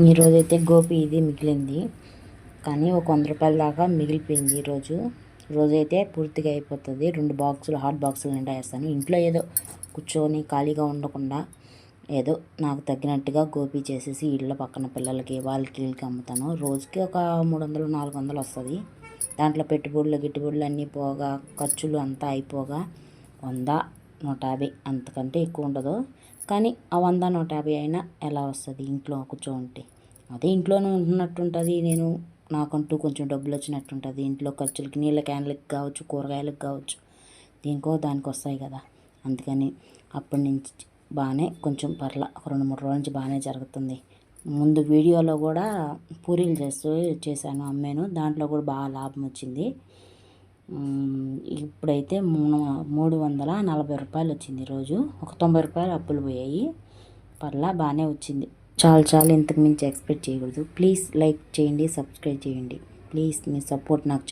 ఈరోజైతే గోపి ఇది మిగిలింది, కానీ ఒక 100 రూపాయల దాకా మిగిలిపోయింది. రోజైతే పూర్తిగా అయిపోతుంది. 2 బాక్సులు హాట్ బాక్సులు నిండా వేస్తాను. ఇంట్లో ఏదో కూర్చొని ఖాళీగా ఉండకుండా ఏదో నాకు తగ్గినట్టుగా గోపి చేసేసి ఇళ్ళ పక్కన పిల్లలకి వీళ్ళకి అమ్ముతాను. రోజుకి ఒక 300 400 వస్తుంది. దాంట్లో పెట్టుబడులు గిట్టుబడులు అన్నీ పోగా ఖర్చులు అంతా అయిపోగా 100 150 అంతకంటే ఎక్కువ ఉండదు. కానీ ఆ 100 150 అయినా ఎలా వస్తుంది ఇంట్లో కూర్చోంటే? అదే ఇంట్లోనే ఉంటున్నట్టు ఉంటుంది. నాకంటూ కొంచెం డబ్బులు వచ్చినట్టు ఉంటుంది. ఇంట్లో ఖర్చులకి నీళ్ళ క్యాన్లకి కావచ్చు, కూరగాయలకు కావచ్చు, దానికి వస్తాయి కదా. అందుకని అప్పటి నుంచి బాగానే కొంచెం పర్ల 2-3 రోజుల నుంచి బాగానే జరుగుతుంది. ముందు వీడియోలో కూడా పూరీలు చేశాను, అమ్మాను. దాంట్లో కూడా బాగా లాభం వచ్చింది. ఇప్పుడైతే 340 రూపాయలు వచ్చింది. రోజు ఒక 90 రూపాయలు అప్పులు పోయాయి. పర్లా బాగానే వచ్చింది. చాలు ఇంతకు మించి ఎక్స్పెక్ట్ చేయకూడదు. ప్లీజ్ లైక్ చేయండి, సబ్స్క్రైబ్ చేయండి. ప్లీజ్ మీ సపోర్ట్ నాకు